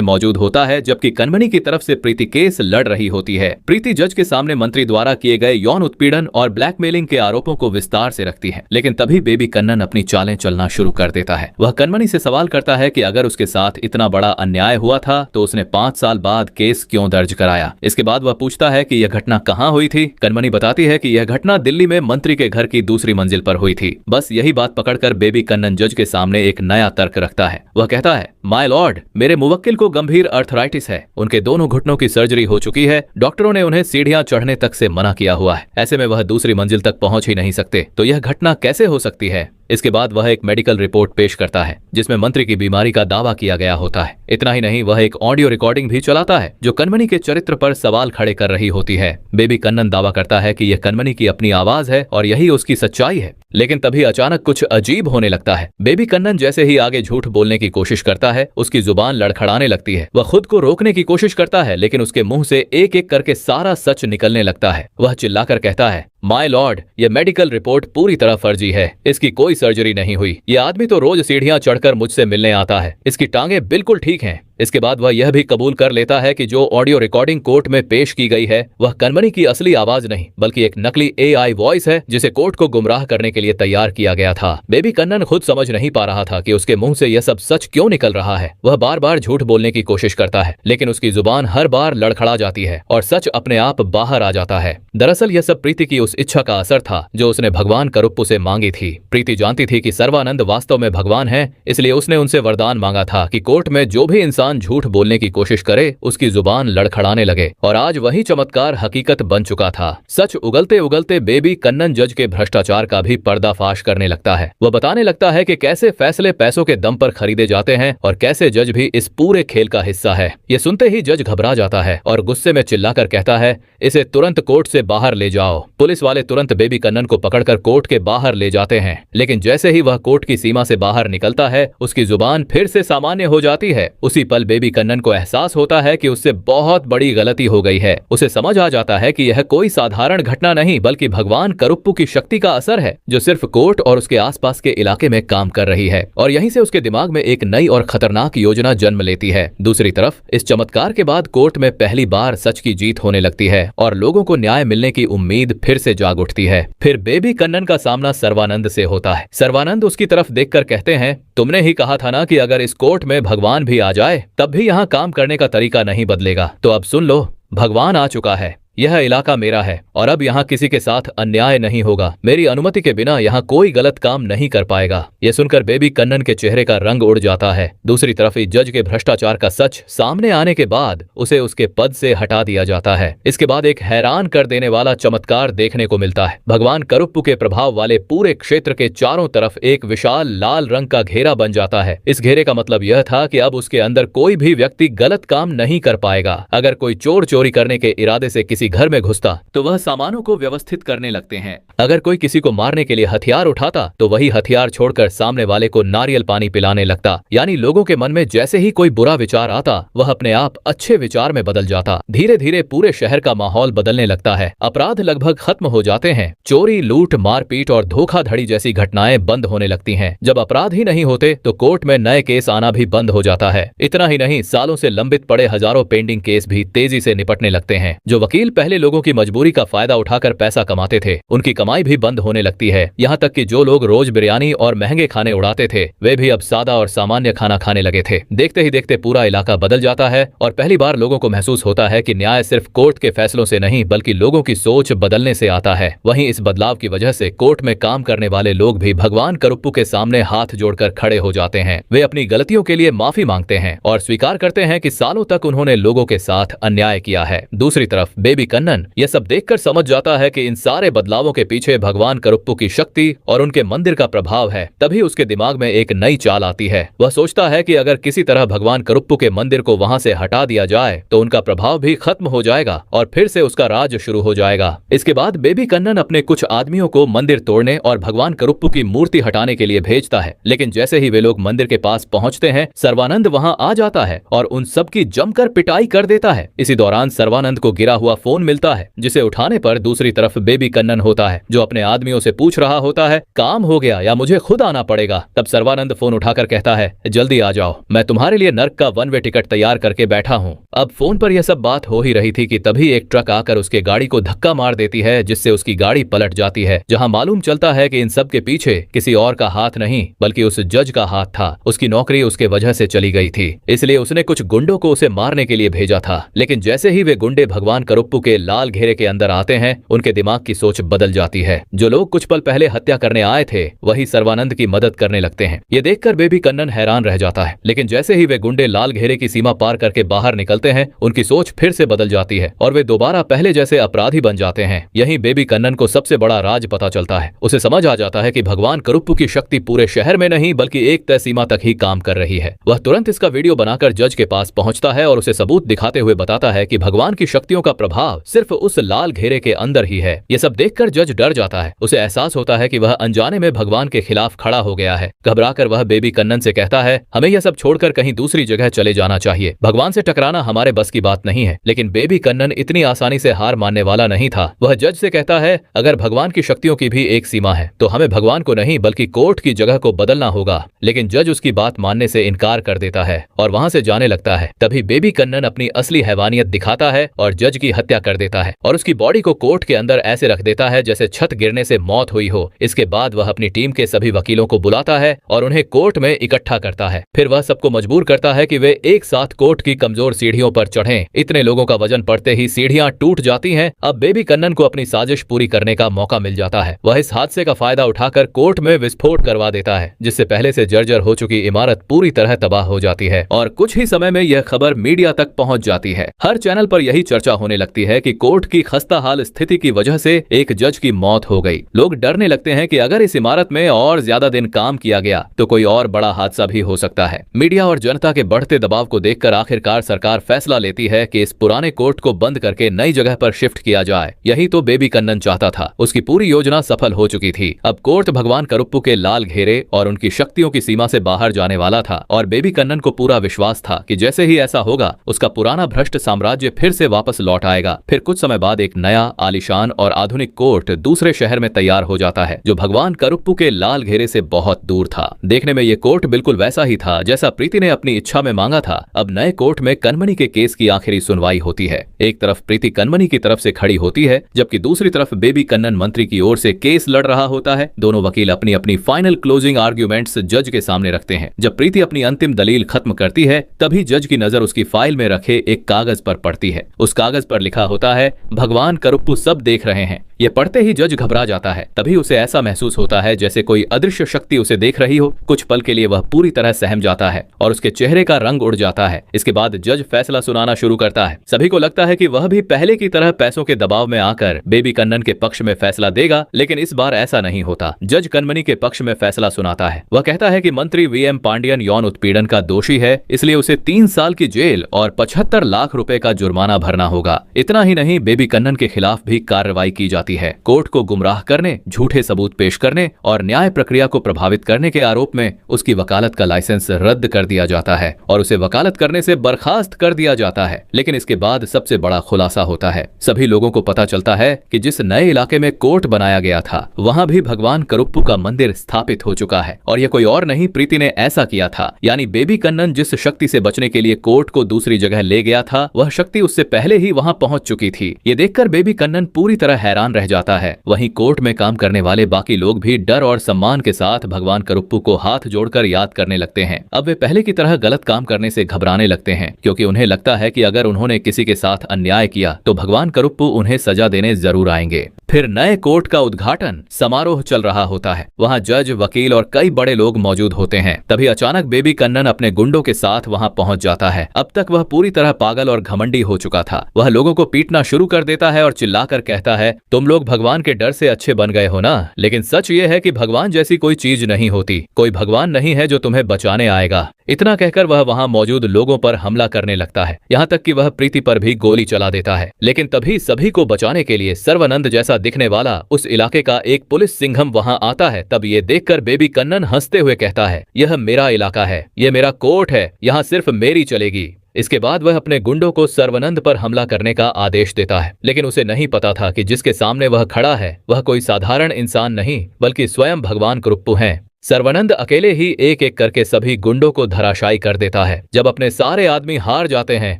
मौजूद होता है, जबकि कनमनी की तरफ से प्रीति केस लड़ रही होती है। प्रीति जज के सामने मंत्री द्वारा किए गए यौन उत्पीड़न और ब्लैकमेलिंग के आरोपों को विस्तार से रखती है, लेकिन तभी बेबी कन्नन अपनी चालें चलना शुरू कर देता है। वह कनमनी से सवाल करता है कि अगर उसके साथ इतना बड़ा अन्याय हुआ था तो उसने 5 साल बाद केस क्यों दर्ज कराया। इसके बाद वह पूछता है कि यह घटना कहाँ हुई थी। कनमनी बताती है कि यह घटना दिल्ली में मंत्री के घर की दूसरी मंजिल पर हुई थी। बस यही बात पकड़कर बेबी कन्नन जज के सामने एक नया तर्क रखता है। वह कहता है, माय लॉर्ड, मेरे मुवक्किल को गंभीर अर्थराइटिस है, उनके दोनों घुटनों की सर्जरी हो चुकी है, डॉक्टरों ने उन्हें सीढ़ियां चढ़ने तक से मना किया हुआ है, ऐसे में वह दूसरी मंजिल तक पहुंच ही नहीं सकते, तो यह घटना कैसे हो सकती है। इसके बाद वह एक मेडिकल रिपोर्ट पेश करता है जिसमें मंत्री की बीमारी का दावा किया गया होता है। इतना ही नहीं, वह एक ऑडियो रिकॉर्डिंग भी चलाता है जो कनमनी के चरित्र पर सवाल खड़े कर रही होती है। बेबी कन्नन दावा करता है कि यह कनमनी की अपनी आवाज है और यही उसकी सच्चाई है। लेकिन तभी अचानक कुछ अजीब होने लगता है। बेबी कन्नन जैसे ही आगे झूठ बोलने की कोशिश करता है, उसकी जुबान लड़खड़ाने लगती है। वह खुद को रोकने की कोशिश करता है, लेकिन उसके मुंह से एक एक करके सारा सच निकलने लगता है। वह चिल्लाकर कहता है, माय लॉर्ड, यह मेडिकल रिपोर्ट पूरी तरह फर्जी है, इसकी कोई सर्जरी नहीं हुई। यह आदमी तो रोज सीढ़ियां चढ़कर मुझसे मिलने आता है, इसकी टांगें बिल्कुल ठीक हैं। इसके बाद वह यह भी कबूल कर लेता है कि जो ऑडियो रिकॉर्डिंग कोर्ट में पेश की गई है वह कनमनी की असली आवाज नहीं बल्कि एक नकली एआई वॉइस है जिसे कोर्ट को गुमराह करने के लिए तैयार किया गया था। बेबी कन्नन खुद समझ नहीं पा रहा था कि उसके मुंह से यह सब सच क्यों निकल रहा है। वह बार बार झूठ बोलने की कोशिश करता है, लेकिन उसकी जुबान हर बार लड़खड़ा जाती है और सच अपने आप बाहर आ जाता है। दरअसल यह सब प्रीति की उस इच्छा का असर था जो उसने भगवान करुप्पु से मांगी थी। प्रीति जानती थी कि सर्वानंद वास्तव में भगवान है, इसलिए उसने उनसे वरदान मांगा था कि कोर्ट में जो भी इंसान झूठ बोलने की कोशिश करे उसकी जुबान लड़खड़ाने लगे। और आज वही चमत्कार हकीकत बन चुका था। सच उगलते उगलते बेबी कन्नन जज के भ्रष्टाचार का भी पर्दाफाश करने लगता है। वह बताने लगता है कि कैसे फैसले पैसों के दम पर खरीदे जाते हैं और कैसे जज भी इस पूरे खेल का हिस्सा है। ये सुनते ही जज घबरा जाता है और गुस्से में चिल्लाकर कहता है, इसे तुरंत कोर्ट से बाहर ले जाओ। पुलिस वाले तुरंत बेबी कन्नन को पकड़कर कोर्ट के बाहर ले जाते हैं, लेकिन जैसे ही वह कोर्ट की सीमा से बाहर निकलता है उसकी जुबान फिर से सामान्य हो जाती है। उसी पल बेबी कन्नन को एहसास होता है कि उससे बहुत बड़ी गलती हो गई है। उसे समझ आ जाता है कि यह कोई साधारण घटना नहीं बल्कि भगवान करुप्पु की शक्ति का असर है जो सिर्फ कोर्ट और उसके आसपास के इलाके में काम कर रही है। और यहीं से उसके दिमाग में एक नई और खतरनाक योजना जन्म लेती है। दूसरी तरफ इस चमत्कार के बाद कोर्ट में पहली बार सच की जीत होने लगती है और लोगों को न्याय मिलने की उम्मीद फिर से जाग उठती है। फिर बेबी कन्नन का सामना सर्वानंद से होता है। सर्वानंद उसकी तरफ देखकर कहते हैं, तुमने ही कहा था ना कि अगर इस कोर्ट में भगवान भी आ जाए तब भी यहाँ काम करने का तरीका नहीं बदलेगा। तो अब सुन लो, भगवान आ चुका है, यह इलाका मेरा है और अब यहाँ किसी के साथ अन्याय नहीं होगा। मेरी अनुमति के बिना यहाँ कोई गलत काम नहीं कर पाएगा। यह सुनकर बेबी कन्नन के चेहरे का रंग उड़ जाता है। दूसरी तरफ इस जज के भ्रष्टाचार का सच सामने आने के बाद उसे उसके पद से हटा दिया जाता है। इसके बाद एक हैरान कर देने वाला चमत्कार देखने को मिलता है। भगवान करुप्पु के प्रभाव वाले पूरे क्षेत्र के चारों तरफ एक विशाल लाल रंग का घेरा बन जाता है। इस घेरे का मतलब यह था कि अब उसके अंदर कोई भी व्यक्ति गलत काम नहीं कर पाएगा। अगर कोई चोर चोरी करने के इरादे से किसी घर में घुसता तो वह सामानों को व्यवस्थित करने लगते हैं। अगर कोई किसी को मारने के लिए हथियार उठाता तो वही हथियार छोड़कर सामने वाले को नारियल पानी पिलाने लगता। यानी लोगों के मन में जैसे ही कोई बुरा विचार आता वह अपने आप अच्छे विचार में बदल जाता। धीरे धीरे पूरे शहर का माहौल बदलने लगता है। अपराध लगभग खत्म हो जाते हैं। चोरी, लूट, मारपीट और धोखाधड़ी जैसी घटनाएं बंद होने लगती हैं। जब अपराध ही नहीं होते तो कोर्ट में नए केस आना भी बंद हो जाता है। इतना ही नहीं, सालों से लंबित पड़े हजारों पेंडिंग केस भी तेजी से निपटने लगते हैं। जो वकील पहले लोगों की मजबूरी का फायदा उठाकर पैसा कमाते थे, उनकी कमाई भी बंद होने लगती है। यहाँ तक कि जो लोग रोज बिरयानी और महंगे खाने उड़ाते थे, वे भी अब सादा और सामान्य खाना खाने लगे थे। देखते ही देखते पूरा इलाका बदल जाता है और पहली बार लोगों को महसूस होता है कि न्याय सिर्फ कोर्ट के फैसलों से नहीं बल्कि लोगों की सोच बदलने से आता है। वहीं इस बदलाव की वजह से कोर्ट में काम करने वाले लोग भी भगवान करुप्पू के सामने हाथ जोड़कर खड़े हो जाते हैं। वे अपनी गलतियों के लिए माफी मांगते हैं और स्वीकार करते हैं कि सालों तक उन्होंने लोगों के साथ अन्याय किया है। दूसरी तरफ बेबी कन्नन यह सब देखकर समझ जाता है कि इन सारे बदलावों के पीछे भगवान करुप्पू की शक्ति और उनके मंदिर का प्रभाव है। तभी उसके दिमाग में एक नई चाल आती है। वह सोचता है कि अगर किसी तरह भगवान करुप्पू के मंदिर को वहां से हटा दिया जाए तो उनका प्रभाव भी खत्म हो जाएगा और फिर से उसका राज शुरू हो जाएगा। इसके बाद बेबी कन्नन अपने कुछ आदमियों को मंदिर तोड़ने और भगवान करुप्पू की मूर्ति हटाने के लिए भेजता है, लेकिन जैसे ही वे लोग मंदिर के पास पहुंचते हैं, सर्वानंद वहां आ जाता है और उन सब की जमकर पिटाई कर देता है। इसी दौरान सर्वानंद को गिरा हुआ फोन मिलता है, जिसे उठाने पर दूसरी तरफ बेबी कन्नन होता है, जो अपने आदमियों से पूछ रहा होता है, काम हो गया या मुझे खुद आना पड़ेगा। तब सर्वानंद फोन उठाकर कहता है, जल्दी आ जाओ, मैं तुम्हारे लिए नर्क का वन वे टिकट तैयार करके बैठा हूँ। अब फोन पर यह सब बात हो ही रही थी कि तभी एक ट्रक आकर उसके गाड़ी को धक्का मार देती है, जिससे उसकी गाड़ी पलट जाती है। जहां मालूम चलता है कि इन सब के पीछे किसी और का हाथ नहीं बल्कि उस जज का हाथ था। उसकी नौकरी उसके वजह से चली गई थी, इसलिए उसने कुछ गुंडों को उसे मारने के लिए भेजा था। लेकिन जैसे ही वे गुंडे भगवान करुप्पू के लाल घेरे के अंदर आते हैं, उनके दिमाग की सोच बदल जाती है। जो लोग कुछ पल पहले हत्या करने आए थे, वही सर्वानंद की मदद करने लगते हैं। ये देखकर बेबी कन्नन हैरान रह जाता है, लेकिन जैसे ही वे गुंडे लाल घेरे की सीमा पार करके बाहर निकलते हैं, उनकी सोच फिर से बदल जाती है और वे दोबारा पहले जैसे अपराधी बन जाते हैं। यहीं बेबी कन्नन को सबसे बड़ा राज पता चलता है। उसे समझ आ जाता है कि भगवान करुप्पू की शक्ति पूरे शहर में नहीं बल्कि एक तय सीमा तक ही काम कर रही है। वह तुरंत इसका वीडियो बनाकर जज के पास पहुंचता है और उसे सबूत दिखाते हुए बताता है कि भगवान की शक्तियों का प्रभाव सिर्फ उस लाल घेरे के अंदर ही है। ये सब देखकर जज डर जाता है। उसे एहसास होता है कि वह अनजाने में भगवान के खिलाफ खड़ा हो गया है। घबराकर वह बेबी कन्नन से कहता है, हमें यह सब छोड़कर कहीं दूसरी जगह चले जाना चाहिए। भगवान से टकराना हमारे बस की बात नहीं है। लेकिन बेबी कन्नन इतनी आसानी से हार मानने वाला नहीं था। वह जज से कहता है, अगर भगवान की शक्तियों की भी एक सीमा है तो हमें भगवान को नहीं बल्कि कोर्ट की जगह को बदलना होगा। लेकिन जज उसकी बात मानने से इनकार कर देता है और वहां से जाने लगता है। तभी बेबी कन्नन अपनी असली हैवानियत दिखाता है और जज की हत्या कर देता है और उसकी बॉडी को कोर्ट के अंदर ऐसे रख देता है जैसे छत गिरने से मौत हुई हो। इसके बाद वह अपनी टीम के सभी वकीलों को बुलाता है और उन्हें कोर्ट में इकट्ठा करता है। फिर वह सबको मजबूर करता है कि वे एक साथ कोर्ट की कमजोर सीढ़ियों पर चढ़ें। इतने लोगों का वजन पड़ते ही सीढ़ियां टूट जाती हैं। अब बेबी कन्नन को अपनी साजिश पूरी करने का मौका मिल जाता है। वह इस हादसे का फायदा उठाकर कोर्ट में विस्फोट करवा देता है, जिससे पहले से जर्जर हो चुकी इमारत पूरी तरह तबाह हो जाती है और कुछ ही समय में यह खबर मीडिया तक पहुंच जाती है। हर चैनल पर यही चर्चा होने लगती है कि कोर्ट की खस्ता हाल स्थिति की वजह से एक जज की मौत हो गई। लोग डरने लगते हैं कि अगर इस इमारत में और ज्यादा दिन काम किया गया तो कोई और बड़ा हादसा भी हो सकता है। मीडिया और जनता के बढ़ते दबाव को देखकर आखिरकार सरकार फैसला लेती है कि इस पुराने कोर्ट को बंद करके नई जगह पर शिफ्ट किया जाए। यही तो बेबी कन्नन चाहता था। उसकी पूरी योजना सफल हो चुकी थी। अब कोर्ट भगवान करुप्पू के लाल घेरे और उनकी शक्तियों की सीमा से बाहर जाने वाला था और बेबी कन्नन को पूरा विश्वास था कि जैसे ही ऐसा होगा उसका पुराना भ्रष्ट साम्राज्य फिर से वापस लौट आएगा। फिर कुछ समय बाद एक नया आलीशान और आधुनिक कोर्ट दूसरे शहर में तैयार हो जाता है, जो भगवान करुप्पू के लाल घेरे से बहुत दूर था। देखने में ये कोर्ट बिल्कुल वैसा ही था जैसा प्रीति ने अपनी इच्छा में मांगा था। अब नए कोर्ट में कनमनी के केस की आखिरी सुनवाई होती है। एक तरफ प्रीति कनमनी की तरफ से खड़ी होती है, जबकि दूसरी तरफ बेबी कन्नन मंत्री की ओर से केस लड़ रहा होता है। दोनों वकील अपनी अपनी फाइनल क्लोजिंग आर्ग्यूमेंट्स जज के सामने रखते हैं। जब प्रीति अपनी अंतिम दलील खत्म करती है, तभी जज की नजर उसकी फाइल में रखे एक कागज पर पड़ती है। उस कागज पर लिखा होता है, भगवान करुप्पू सब देख रहे हैं। ये पढ़ते ही जज घबरा जाता है। तभी उसे ऐसा महसूस होता है जैसे कोई अदृश्य शक्ति उसे देख रही हो। कुछ पल के लिए वह पूरी तरह सहम जाता है और उसके चेहरे का रंग उड़ जाता है। इसके बाद जज फैसला सुनाना शुरू करता है। सभी को लगता है कि वह भी पहले की तरह पैसों के दबाव में आकर बेबी कन्नन के पक्ष में फैसला देगा, लेकिन इस बार ऐसा नहीं होता। जज कनमनी के पक्ष में फैसला सुनाता है। वह कहता है कि मंत्री वीएम पांडियन यौन उत्पीड़न का दोषी है, इसलिए उसे 3 साल की जेल और 75 लाख रुपए का जुर्माना भरना होगा। इतना ही नहीं, बेबी कन्नन के खिलाफ भी कार्रवाई की जाती जाती है। कोर्ट को गुमराह करने, झूठे सबूत पेश करने और न्याय प्रक्रिया को प्रभावित करने के आरोप में उसकी वकालत का लाइसेंस रद्द कर दिया जाता है और उसे वकालत करने से बर्खास्त कर दिया जाता है। लेकिन इसके बाद सबसे बड़ा खुलासा होता है। सभी लोगों को पता चलता है कि जिस नए इलाके में कोर्ट बनाया गया था वहां भी भगवान करुप्पू का मंदिर स्थापित हो चुका है और यह कोई और नहीं, प्रीति ने ऐसा किया था। यानी बेबी कन्नन जिस शक्ति से बचने के लिए कोर्ट को दूसरी जगह ले गया था वह शक्ति उससे पहले ही वहां पहुंच चुकी थी। ये देखकर बेबी कन्नन पूरी तरह हैरान रह जाता है। वहीं कोर्ट में काम करने वाले बाकी लोग भी डर और सम्मान के साथ भगवान करुप्पू को हाथ जोड़कर याद करने लगते हैं। अब वे पहले की तरह गलत काम करने से घबराने लगते हैं क्योंकि उन्हें लगता है कि अगर उन्होंने किसी के साथ अन्याय किया तो भगवान करुप्पू उन्हें सजा देने जरूर आएंगे। फिर नए कोर्ट का उद्घाटन समारोह चल रहा होता है। वहां जज, वकील और कई बड़े लोग मौजूद होते हैं। तभी अचानक बेबी कन्नन अपने गुंडों के साथ वहां पहुंच जाता है। अब तक वह पूरी तरह पागल और घमंडी हो चुका था। वह लोगों को पीटना शुरू कर देता है और चिल्लाकर कहता है, तुम लोग भगवान के डर से अच्छे बन गए हो ना, लेकिन सच ये है कि भगवान जैसी कोई चीज नहीं होती। कोई भगवान नहीं है जो तुम्हें बचाने आएगा। इतना कहकर वह वहां मौजूद लोगों पर हमला करने लगता है। यहाँ तक कि वह प्रीति पर भी गोली चला देता है। लेकिन तभी सभी को बचाने के लिए सर्वानंद जैसा दिखने वाला उस इलाके का एक पुलिस सिंघम वहां आता है। तब ये देखकर बेबी कन्नन हंसते हुए कहता है, यह मेरा इलाका है, यह मेरा कोर्ट है, यहाँ सिर्फ मेरी चलेगी। इसके बाद वह अपने गुंडों को सर्वानंद पर हमला करने का आदेश देता है। लेकिन उसे नहीं पता था कि जिसके सामने वह खड़ा है वह कोई साधारण इंसान नहीं बल्कि स्वयं भगवान करुप्पू हैं। सर्वानंद अकेले ही एक एक करके सभी गुंडों को धराशायी कर देता है। जब अपने सारे आदमी हार जाते हैं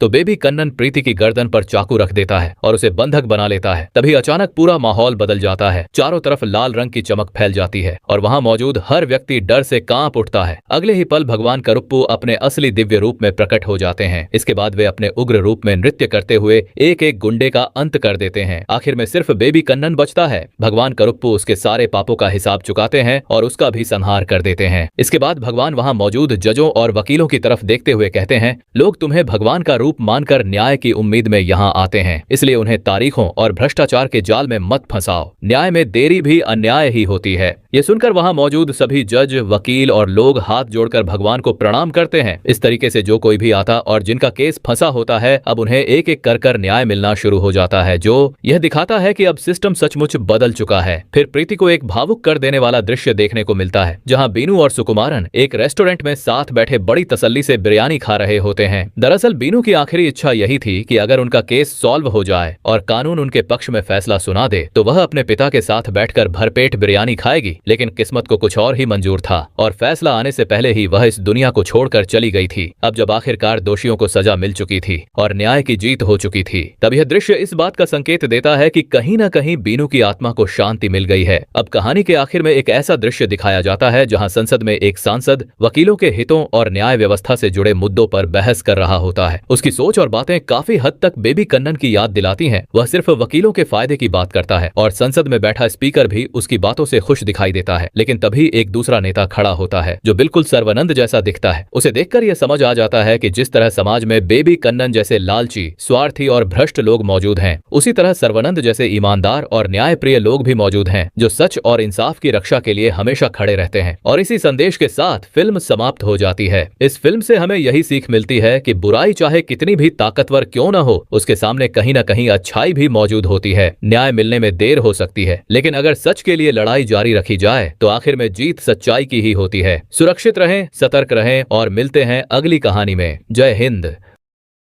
तो बेबी कन्नन प्रीति की गर्दन पर चाकू रख देता है और उसे बंधक बना लेता है। तभी अचानक पूरा माहौल बदल जाता है। चारों तरफ लाल रंग की चमक फैल जाती है और वहां मौजूद हर व्यक्ति डर से कांप उठता है। अगले ही पल भगवान करुप्पू अपने असली दिव्य रूप में प्रकट हो जाते हैं। इसके बाद वे अपने उग्र रूप में नृत्य करते हुए एक एक गुंडे का अंत कर देते हैं। आखिर में सिर्फ बेबी कन्नन बचता है। भगवान करुप्पू उसके सारे पापों का हिसाब चुकाते हैं और उसका भी संहार कर देते हैं। इसके बाद भगवान वहां मौजूद जजों और वकीलों की तरफ देखते हुए कहते हैं, लोग तुम्हें भगवान का रूप मानकर न्याय की उम्मीद में यहाँ आते हैं, इसलिए उन्हें तारीखों और भ्रष्टाचार के जाल में मत फंसाओ। न्याय में देरी भी अन्याय ही होती है। ये सुनकर वहां मौजूद सभी जज, वकील और लोग हाथ जोड़कर भगवान को प्रणाम करते हैं। इस तरीके से जो कोई भी आता और जिनका केस फंसा होता है अब उन्हें एक एक कर न्याय मिलना शुरू हो जाता है, जो यह दिखाता है कि अब सिस्टम सचमुच बदल चुका है। फिर प्रीति को एक भावुक कर देने वाला दृश्य देखने को मिलता है जहां बीनू और सुकुमारन एक रेस्टोरेंट में साथ बैठे बड़ी तसल्ली से बिरयानी खा रहे होते हैं। दरअसल बीनू की आखिरी इच्छा यही थी कि अगर उनका केस सॉल्व हो जाए और कानून उनके पक्ष में फैसला सुना दे तो वह अपने पिता के साथ बैठकर भरपेट बिरयानी खाएगी। लेकिन किस्मत को कुछ और ही मंजूर था और फैसला आने से पहले ही वह इस दुनिया को छोड़कर चली गई थी। अब जब आखिरकार दोषियों को सजा मिल चुकी थी और न्याय की जीत हो चुकी थी तब यह दृश्य इस बात का संकेत देता है कि कहीं न कहीं बीनू की आत्मा को शांति मिल गई है। अब कहानी के आखिर में एक ऐसा दृश्य दिखाया जाता है जहां संसद में एक सांसद वकीलों के हितों और न्याय व्यवस्था से जुड़े मुद्दों पर बहस कर रहा होता है। उसकी सोच और बातें काफी हद तक बेबी कन्नन की याद दिलाती हैं। वह सिर्फ वकीलों के फायदे की बात करता है और संसद में बैठा स्पीकर भी उसकी बातों से खुश दिखाई देता है। लेकिन तभी एक दूसरा नेता खड़ा होता है जो बिल्कुल सर्वानंद जैसा दिखता है। उसे देखकर यह समझ आ जाता है कि जिस तरह समाज में बेबी कन्नन जैसे लालची, स्वार्थी और भ्रष्ट लोग मौजूद हैं, उसी तरह सर्वानंद जैसे ईमानदार और न्यायप्रिय लोग भी मौजूद हैं जो सच और इंसाफ की रक्षा के लिए हमेशा खड़े रहते हैं। और इसी संदेश के साथ फिल्म समाप्त हो जाती है। इस फिल्म से हमें यही सीख मिलती है कि बुराई चाहे कितनी भी ताकतवर क्यों न हो, उसके सामने कहीं न कहीं अच्छाई भी मौजूद होती है। न्याय मिलने में देर हो सकती है लेकिन अगर सच के लिए लड़ाई जारी रखी जाए तो आखिर में जीत सच्चाई की ही होती है। सुरक्षित रहें, सतर्क रहें और मिलते हैं अगली कहानी में। जय हिंद।